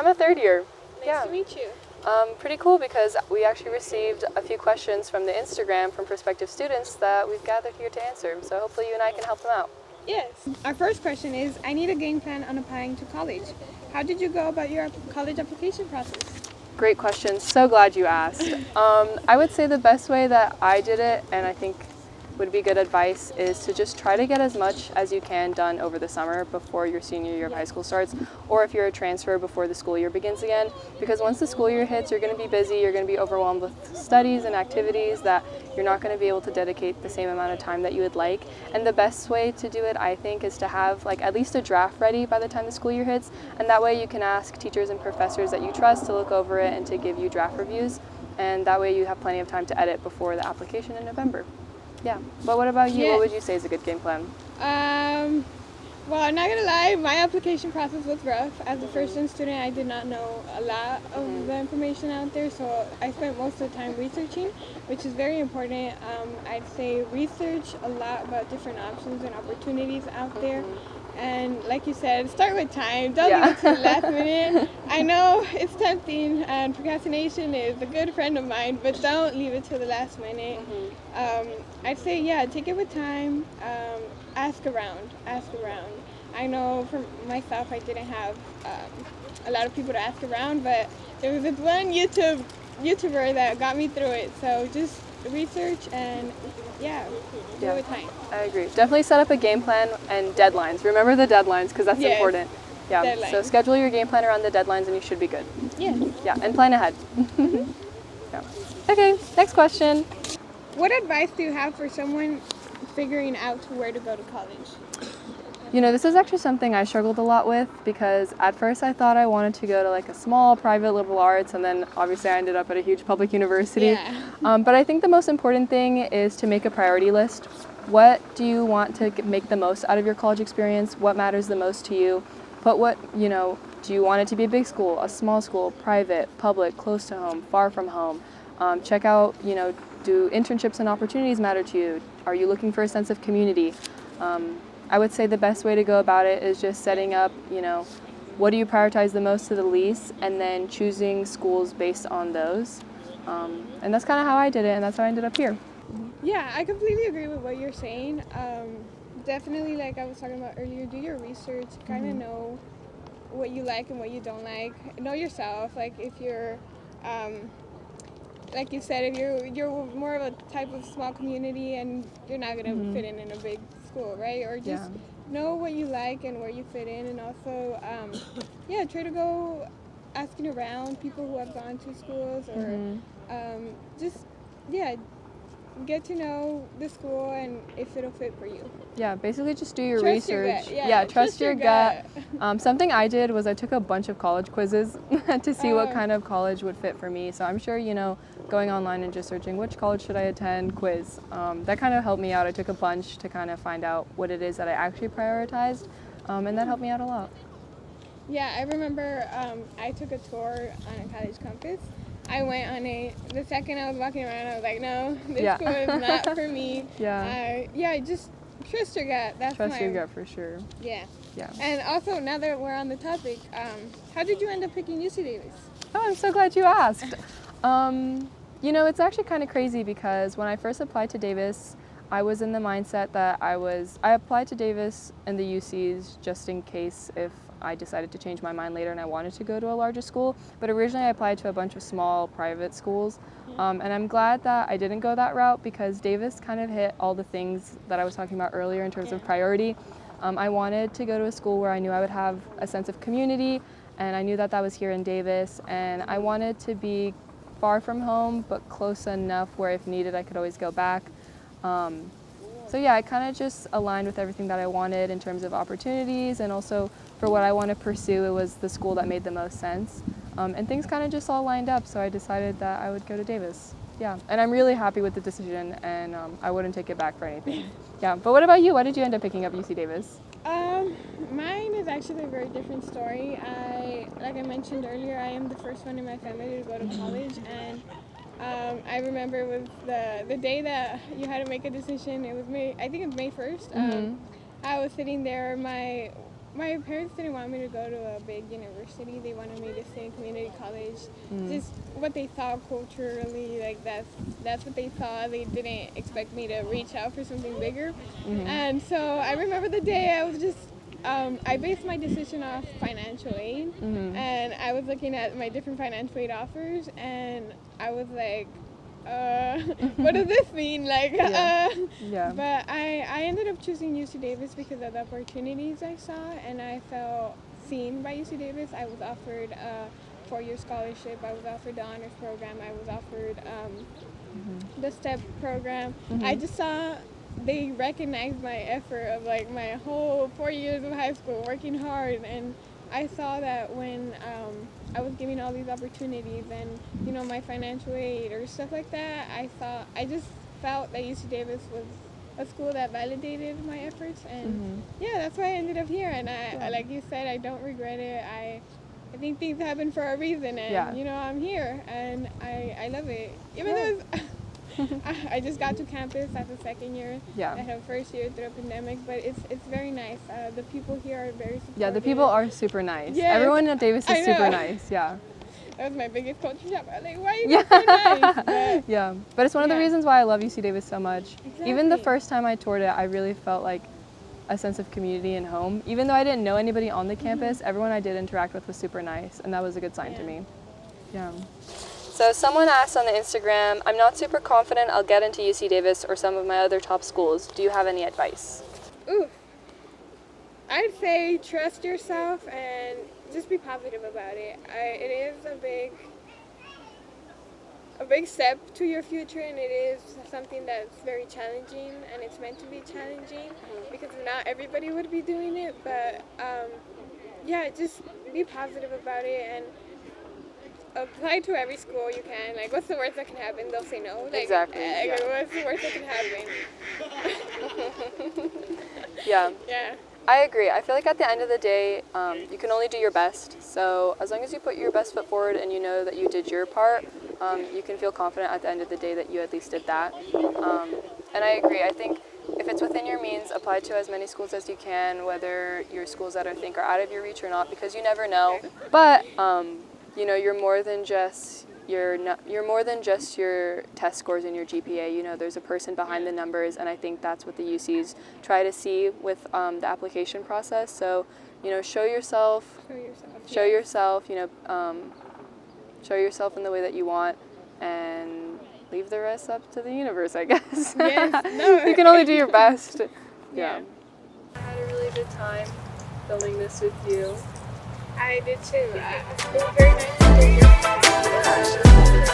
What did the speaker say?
I'm a third year. Nice to meet you. Pretty cool because we actually received a few questions from the Instagram from prospective students that we've gathered here to answer. So hopefully you and I can help them out. Yes. Our first question is, I need a game plan on applying to college. How did you go about your college application process? Great question. So glad you asked. I would say the best way that I did it, and I think would be good advice, is to just try to get as much as you can done over the summer before your senior year of high school starts, or if you're a transfer, before the school year begins again. Because once the school year hits, you're going to be busy, you're going to be overwhelmed with studies and activities that you're not going to be able to dedicate the same amount of time that you would like. And the best way to do it, I think, is to have like at least a draft ready by the time the school year hits, and that way you can ask teachers and professors that you trust to look over it and to give you draft reviews, and that way you have plenty of time to edit before the application in November. Yeah, but what about you? Yeah. What would you say is a good game plan? Well, I'm not gonna lie, my application process was rough. As a first-time student, I did not know a lot of the information out there, so I spent most of the time researching, which is very important. I'd say research a lot about different options and opportunities out there. And like you said, start with time. Don't leave it to the last minute. I know it's tempting, and procrastination is a good friend of mine, but don't leave it to the last minute. I'd say, take it with time. Ask around. I know for myself, I didn't have a lot of people to ask around, but there was this one YouTuber that got me through it. So just research and do it with time. I agree. Definitely set up a game plan and deadlines. Remember the deadlines because that's important. Yeah. Deadlines. So schedule your game plan around the deadlines and you should be good. Yeah, and plan ahead. Yeah. Okay, next question. What advice do you have for someone figuring out where to go to college? You know, this is actually something I struggled a lot with because at first I thought I wanted to go to like a small private liberal arts, and then obviously I ended up at a huge public university. But I think the most important thing is to make a priority list. What do you want to make the most out of your college experience? What matters the most to you? But do you want it to be a big school, a small school, private, public, close to home, far from home? Check out, do internships and opportunities matter to you? Are you looking for a sense of community? I would say the best way to go about it is just setting up, what do you prioritize the most to the least, and then choosing schools based on those. And that's kind of how I did it, and that's how I ended up here. Yeah, I completely agree with what you're saying. Definitely, like I was talking about earlier, do your research, kind of know what you like and what you don't like. Know yourself, like if you're, like you said, if you're more of a type of small community and you're not going to fit in a big school, right? Or just know what you like and where you fit in, and also, try to go asking around people who have gone to schools, or get to know the school and if it'll fit for you. Yeah, basically just do your Trust research. Your gut. Trust your gut. Something I did was I took a bunch of college quizzes to see what kind of college would fit for me. So I'm sure, going online and just searching which college should I attend quiz. That kind of helped me out. I took a bunch to kind of find out what it is that I actually prioritized, and that helped me out a lot. Yeah, I remember I took a tour on a college campus. I went on the second I was walking around, I was like, no, this school is not for me. Just trust your gut. Trust your gut for sure. Yeah. And also, now that we're on the topic, how did you end up picking UC Davis? Oh, I'm so glad you asked. It's actually kind of crazy because when I first applied to Davis, I was in the mindset that I applied to Davis and the UCs just in case if I decided to change my mind later and I wanted to go to a larger school. But originally I applied to a bunch of small private schools. And I'm glad that I didn't go that route because Davis kind of hit all the things that I was talking about earlier in terms of priority. I wanted to go to a school where I knew I would have a sense of community, and I knew that was here in Davis. And I wanted to be far from home, but close enough where if needed I could always go back. It kind of just aligned with everything that I wanted in terms of opportunities, and also for what I want to pursue, it was the school that made the most sense. And things kind of just all lined up, so I decided that I would go to Davis. Yeah, and I'm really happy with the decision, and I wouldn't take it back for anything. Yeah, but what about you? Why did you end up picking up UC Davis? Mine is actually a very different story. Like I mentioned earlier, I am the first one in my family to go to college, and I remember with the day that you had to make a decision. It was May 1st. I was sitting there. my parents didn't want me to go to a big university. They wanted me to stay in community college. Just what they saw culturally, like that's what they saw. They didn't expect me to reach out for something bigger. And so I remember the day I was just, I based my decision off financial aid. And I was looking at my different financial aid offers, and I was like, what does this mean? Like, But I ended up choosing UC Davis because of the opportunities I saw, and I felt seen by UC Davis. I was offered a 4-year scholarship. I was offered the honors program. I was offered the STEP program. I just saw they recognized my effort of like my whole 4 years of high school working hard, and I saw that when I was given all these opportunities and, you know, my financial aid or stuff like that, I just felt that UC Davis was a school that validated my efforts, and yeah, that's why I ended up here. And I like you said, I don't regret it. I think things happen for a reason, and you know, I'm here, and I love it. Even though it's I just got to campus as a second year. I had first year through a pandemic, but it's very nice. The people here are very supportive. Yeah, the people are super nice. Everyone at Davis is super nice. Yeah. That was my biggest culture shock. I was like, why are you so nice? But, but it's one of the reasons why I love UC Davis so much. Even the first time I toured it, I really felt like a sense of community and home. Even though I didn't know anybody on the campus, everyone I did interact with was super nice, and that was a good sign to me. So someone asked on the Instagram, I'm not super confident I'll get into UC Davis or some of my other top schools. Do you have any advice? I'd say trust yourself and just be positive about it. It is a big step to your future, and it is something that's very challenging, and it's meant to be challenging because not everybody would be doing it. But just be positive about it and apply to every school you can. Like, what's the worst that can happen? They'll say no. Like, exactly. What's the worst that can happen? I agree. I feel like at the end of the day, you can only do your best. So as long as you put your best foot forward and you know that you did your part, you can feel confident at the end of the day that you at least did that. And I agree. I think if it's within your means, apply to as many schools as you can, whether your schools that I think are out of your reach or not, because you never know. But you know, you're more than just your test scores and your GPA. You know, there's a person behind the numbers, and I think that's what the UCs try to see with the application process. So, you know, show yourself. You know, show yourself in the way that you want, and leave the rest up to the universe, I guess. You can only do your best. I had a really good time filming this with you. I did too. It was very nice to hear you.